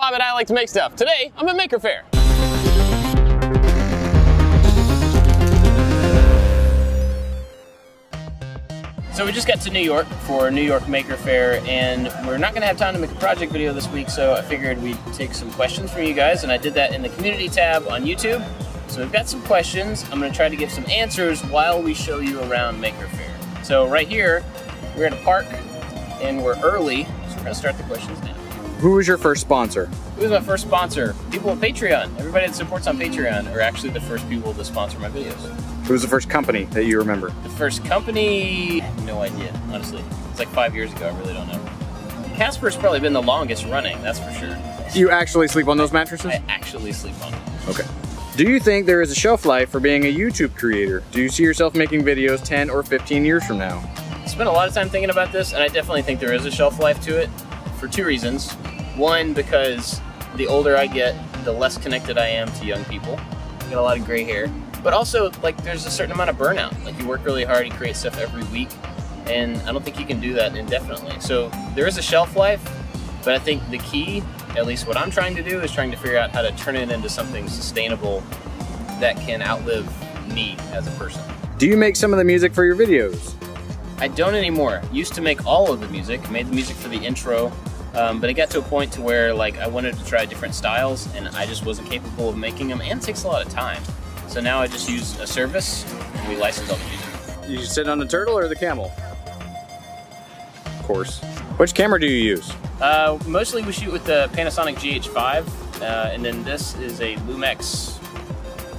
I'm at I Like to Make Stuff. Today, I'm at Maker Faire. So we just got to New York for New York Maker Faire, and we're not gonna have time to make a project video this week, so I figured we'd take some questions from you guys, and I did that in the community tab on YouTube. So we've got some questions. I'm gonna try to give some answers while we show you around Maker Faire. So right here, we're at a park, and we're early, so we're gonna start the questions now. Who was your first sponsor? Who was my first sponsor? People on Patreon. Everybody that supports on Patreon are actually the first people to sponsor my videos. Who was the first company that you remember? The first company, no idea, honestly. It's like 5 years ago, I really don't know. Casper's probably been the longest running, that's for sure. You actually sleep on those mattresses? I actually sleep on them. Okay. Do you think there is a shelf life for being a YouTube creator? Do you see yourself making videos 10 or 15 years from now? I spent a lot of time thinking about this, and I definitely think there is a shelf life to it for two reasons. One, because the older I get, the less connected I am to young people. I get a lot of gray hair. But also, like, there's a certain amount of burnout. Like, you work really hard, you create stuff every week, and I don't think you can do that indefinitely. So there is a shelf life, but I think the key, at least what I'm trying to do, is trying to figure out how to turn it into something sustainable that can outlive me as a person. Do you make some of the music for your videos? I don't anymore. Used to make all of the music, made the music for the intro, but it got to a point to where, like, I wanted to try different styles, and I just wasn't capable of making them, and it takes a lot of time. So now I just use a service, and we license all the music. You sit on the turtle or the camel? Of course. Which camera do you use? Mostly we shoot with the Panasonic GH5, and then this is a Lumex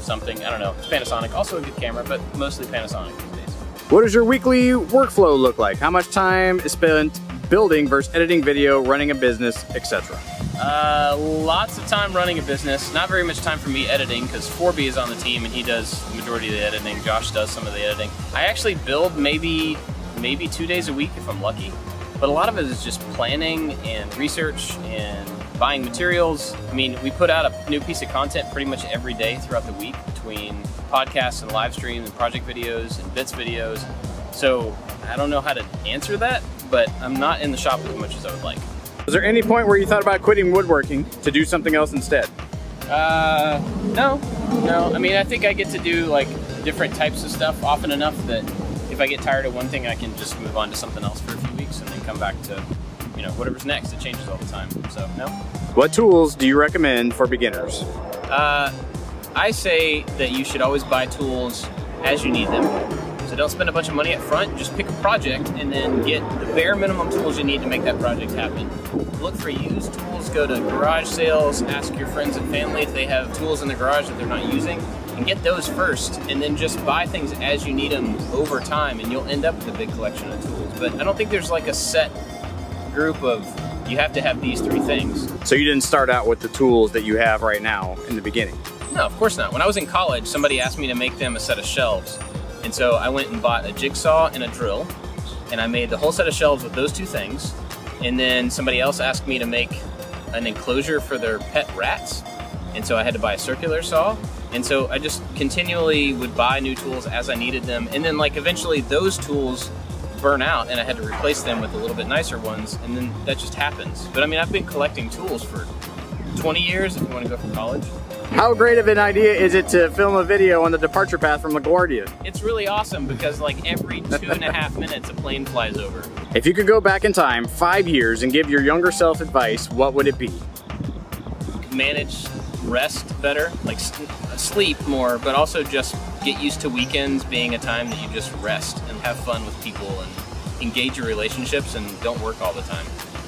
something, I don't know, it's Panasonic, also a good camera, but mostly Panasonic these days. What does your weekly workflow look like? How much time is spent building versus editing video, running a business, etc.? Lots of time running a business, not very much time for me editing because 4B is on the team and he does the majority of the editing. Josh does some of the editing. I actually build maybe 2 days a week if I'm lucky, but a lot of it is just planning and research and buying materials. I mean, we put out a new piece of content pretty much every day throughout the week between podcasts and live streams and project videos and bits videos. So I don't know how to answer that, but I'm not in the shop as much as I would like. Was there any point where you thought about quitting woodworking to do something else instead? No. I mean, I think I get to do like different types of stuff often enough that if I get tired of one thing, I can just move on to something else for a few weeks and then come back to, you know, whatever's next. It changes all the time, so no. What tools do you recommend for beginners? I say that you should always buy tools as you need them. So don't spend a bunch of money up front, just pick a project and then get the bare minimum tools you need to make that project happen. Look for used tools, go to garage sales, ask your friends and family if they have tools in the garage that they're not using, and get those first, and then just buy things as you need them over time, and you'll end up with a big collection of tools. But I don't think there's like a set group of, you have to have these three things. So you didn't start out with the tools that you have right now in the beginning? No, of course not. When I was in college, somebody asked me to make them a set of shelves. And so I went and bought a jigsaw and a drill, and I made the whole set of shelves with those two things. And then somebody else asked me to make an enclosure for their pet rats. And so I had to buy a circular saw. And so I just continually would buy new tools as I needed them. And then like eventually those tools burn out and I had to replace them with a little bit nicer ones. And then that just happens. But I mean, I've been collecting tools for 20 years if you want to go from college. How great of an idea is it to film a video on the departure path from LaGuardia? It's really awesome because like every 2.5 minutes a plane flies over. If you could go back in time 5 years and give your younger self advice, what would it be? Manage rest better, like sleep more, but also just get used to weekends being a time that you just rest and have fun with people and engage your relationships and don't work all the time.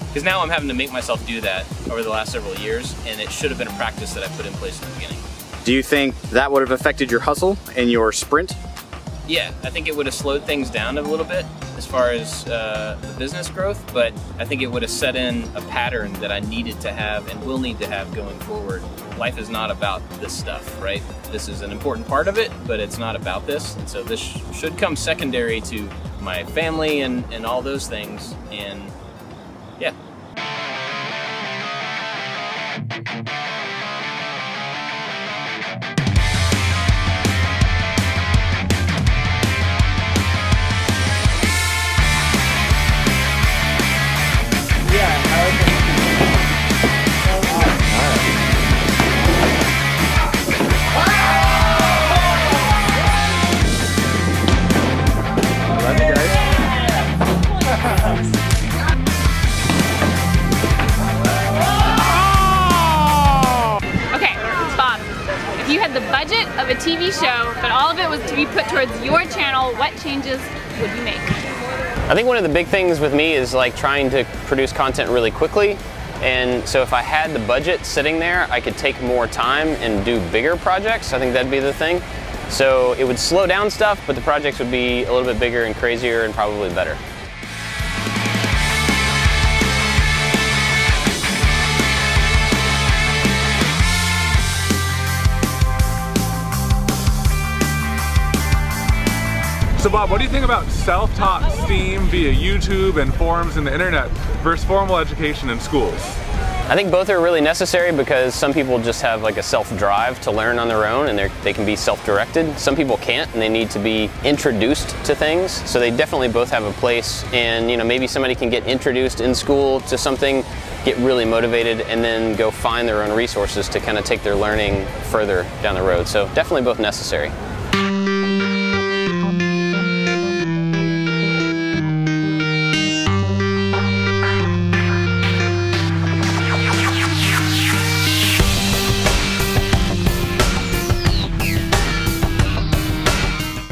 Because now I'm having to make myself do that over the last several years, and it should have been a practice that I put in place in the beginning. Do you think that would have affected your hustle and your sprint? Yeah, I think it would have slowed things down a little bit as far as the business growth, but I think it would have set in a pattern that I needed to have and will need to have going forward. Life is not about this stuff, right? This is an important part of it, but it's not about this, and so this should come secondary to my family and all those things, and yeah. of a TV show, but all of it was to be put towards your channel, what changes would you make? I think one of the big things with me is like trying to produce content really quickly. And so if I had the budget sitting there, I could take more time and do bigger projects. I think that'd be the thing. So it would slow down stuff, but the projects would be a little bit bigger and crazier and probably better. So Bob, what do you think about self-taught STEAM via YouTube and forums and the internet versus formal education in schools? I think both are really necessary because some people just have like a self-drive to learn on their own and they can be self-directed. Some people can't and they need to be introduced to things. So they definitely both have a place, and maybe somebody can get introduced in school to something, get really motivated, and then go find their own resources to kind of take their learning further down the road. So definitely both necessary.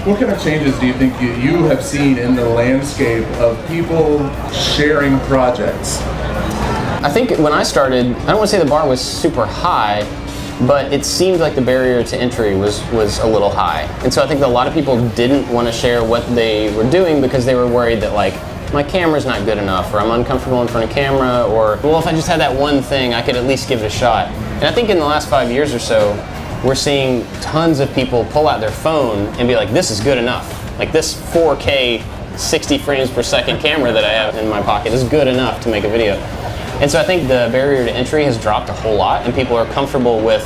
What kind of changes do you think you have seen in the landscape of people sharing projects? I think when I started, I don't want to say the bar was super high, but it seemed like the barrier to entry was a little high. And so I think that a lot of people didn't want to share what they were doing because they were worried that like, my camera's not good enough, or I'm uncomfortable in front of camera, or well, if I just had that one thing, I could at least give it a shot. And I think in the last 5 years or so, we're seeing tons of people pull out their phone and be like, this is good enough. Like this 4K 60 frames per second camera that I have in my pocket is good enough to make a video. And so I think the barrier to entry has dropped a whole lot, and people are comfortable with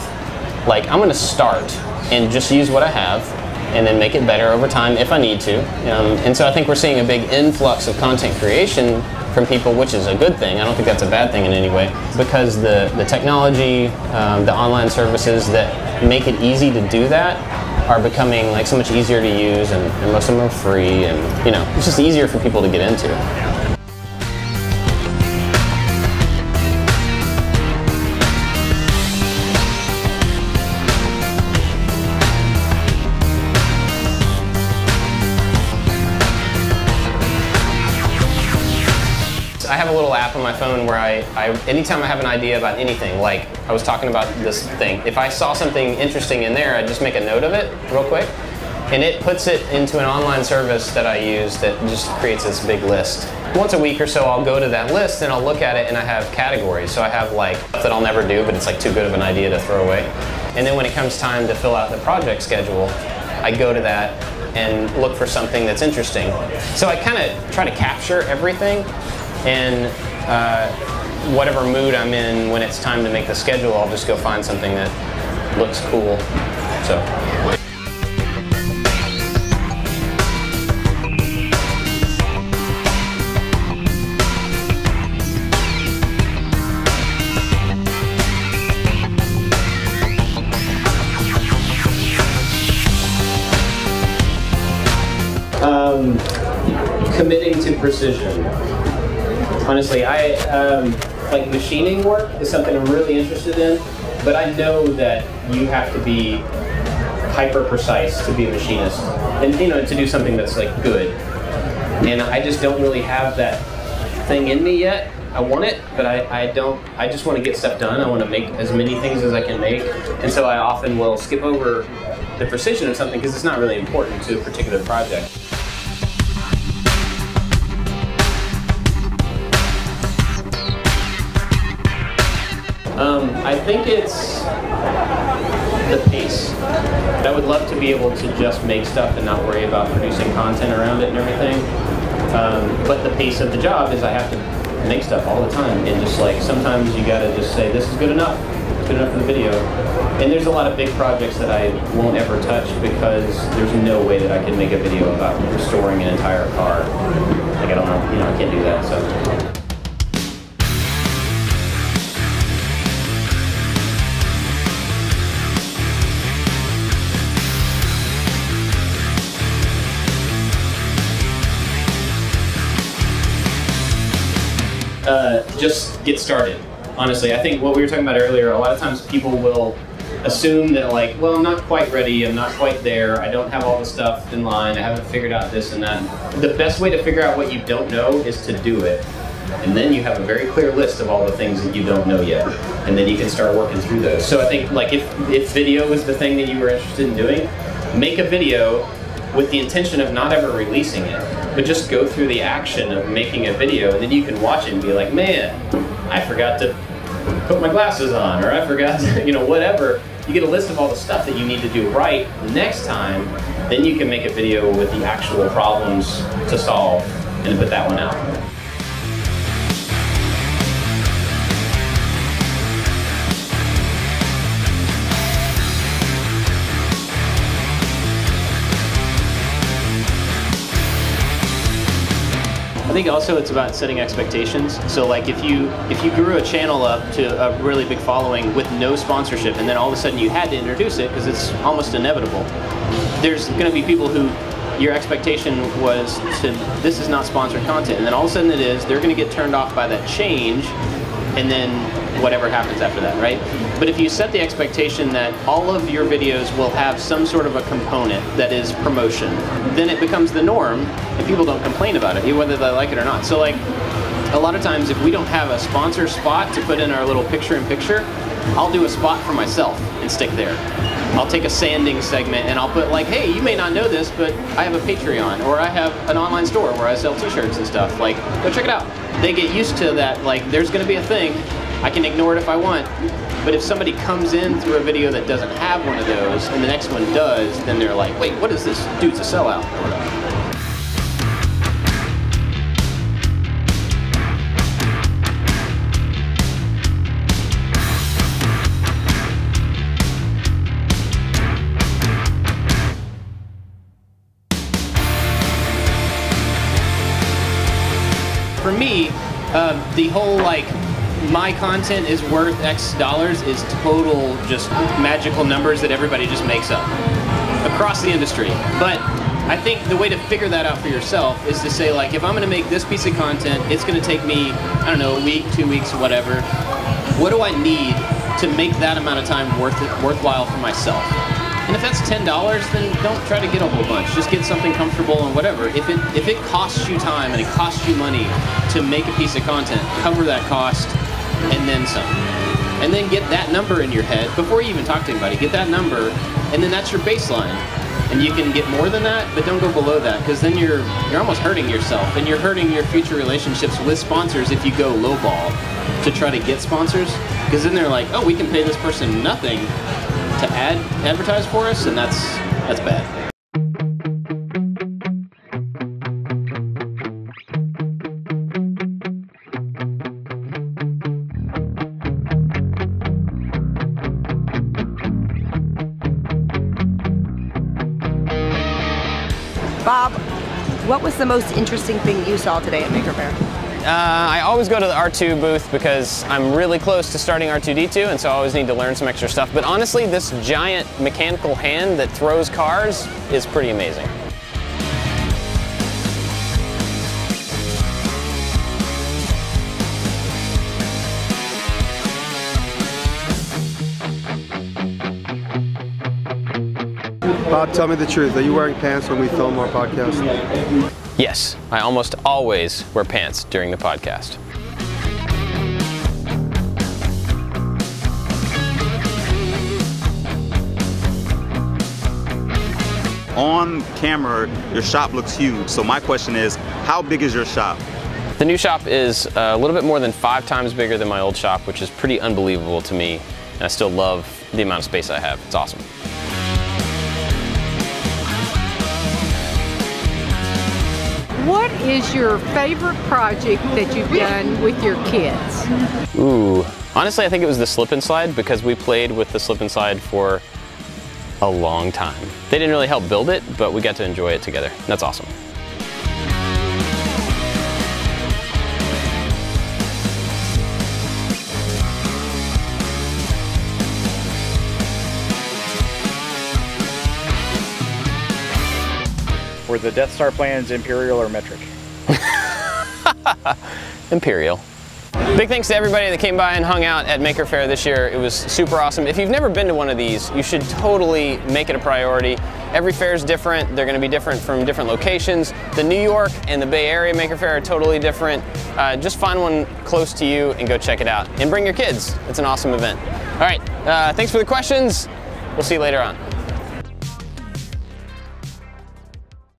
like, I'm gonna start and just use what I have and then make it better over time if I need to. And so I think we're seeing a big influx of content creation from people, which is a good thing. I don't think that's a bad thing in any way, because the technology, the online services that make it easy to do that are becoming like so much easier to use, and most of them are free, and it's just easier for people to get into. I have a little app on my phone where anytime I have an idea about anything, like I was talking about this thing, if I saw something interesting in there, I'd just make a note of it real quick, and it puts it into an online service that I use that just creates this big list. Once a week or so, I'll go to that list and I'll look at it, and I have categories. So I have like stuff that I'll never do, but it's like too good of an idea to throw away. And then when it comes time to fill out the project schedule, I go to that and look for something that's interesting. So I kind of try to capture everything. And whatever mood I'm in when it's time to make the schedule, I'll just go find something that looks cool. So. Committing to precision. Honestly, like machining work is something I'm really interested in, but I know that you have to be hyper precise to be a machinist, and to do something that's like good. And I just don't really have that thing in me yet. I want it, but I don't. I just want to get stuff done. I want to make as many things as I can make, and so I often will skip over the precision of something because it's not really important to a particular project. I think it's the pace. I would love to be able to just make stuff and not worry about producing content around it and everything. But the pace of the job is I have to make stuff all the time, and just like sometimes you gotta just say this is good enough. It's good enough for the video. And there's a lot of big projects that I won't ever touch because there's no way that I can make a video about restoring an entire car. Like I don't know, I can't do that. So. Just get started. Honestly, I think what we were talking about earlier, a lot of times people will assume that like, well, I'm not quite ready, I'm not quite there, I don't have all the stuff in line, I haven't figured out this and that. The best way to figure out what you don't know is to do it. And then you have a very clear list of all the things that you don't know yet. And then you can start working through those. So I think like if video was the thing that you were interested in doing, make a video with the intention of not ever releasing it, but just go through the action of making a video, and then you can watch it and be like, man, I forgot to put my glasses on, or I forgot to, you know, whatever. You get a list of all the stuff that you need to do right the next time, then you can make a video with the actual problems to solve and put that one out. I think also it's about setting expectations. So like if you grew a channel up to a really big following with no sponsorship, and then all of a sudden you had to introduce it because it's almost inevitable, there's going to be people who your expectation was to, this is not sponsored content, and then all of a sudden it is, they're going to get turned off by that change, and then whatever happens after that, right? But if you set the expectation that all of your videos will have some sort of a component that is promotion, then it becomes the norm, and people don't complain about it, whether they like it or not. So like, a lot of times if we don't have a sponsor spot to put in our little picture-in-picture, I'll do a spot for myself and stick there. I'll take a sanding segment and I'll put like, hey, you may not know this, but I have a Patreon, or I have an online store where I sell t-shirts and stuff. Like, go check it out. They get used to that, like, there's gonna be a thing. I can ignore it if I want. But if somebody comes in through a video that doesn't have one of those, and the next one does, then they're like, wait, what is this? Dude's a sellout. Or whatever. For me, the whole like, my content is worth X dollars is total just magical numbers that everybody just makes up across the industry. But I think the way to figure that out for yourself is to say like, if I'm gonna make this piece of content, it's gonna take me, I don't know, a week, 2 weeks, whatever. What do I need to make that amount of time worthwhile for myself? And if that's $10, then don't try to get a whole bunch. Just get something comfortable and whatever. If it costs you time and it costs you money to make a piece of content, cover that cost and then some. And then get that number in your head before you even talk to anybody. Get that number, and then that's your baseline. And you can get more than that, but don't go below that, because then you're almost hurting yourself, and you're hurting your future relationships with sponsors if you go lowball to try to get sponsors. Because then they're like, oh, we can pay this person nothing to advertise for us, and that's bad. Bob, what was the most interesting thing you saw today at Maker Faire? I always go to the R2 booth because I'm really close to starting R2-D2, and so I always need to learn some extra stuff. But honestly, this giant mechanical hand that throws cars is pretty amazing. Bob, tell me the truth. Are you wearing pants when we film our podcast? Yes, I almost always wear pants during the podcast. On camera, your shop looks huge. So my question is, how big is your shop? The new shop is a little bit more than 5 times bigger than my old shop, which is pretty unbelievable to me. And I still love the amount of space I have. It's awesome. What is your favorite project that you've done with your kids? Ooh, honestly, I think it was the slip and slide, because we played with the slip and slide for a long time. They didn't really help build it, but we got to enjoy it together. That's awesome. Were the Death Star plans Imperial or metric? Imperial. Big thanks to everybody that came by and hung out at Maker Faire this year. It was super awesome. If you've never been to one of these, you should totally make it a priority. Every fair is different. They're going to be different from different locations. The New York and the Bay Area Maker Faire are totally different. Just find one close to you and go check it out. And bring your kids. It's an awesome event. All right, thanks for the questions. We'll see you later on.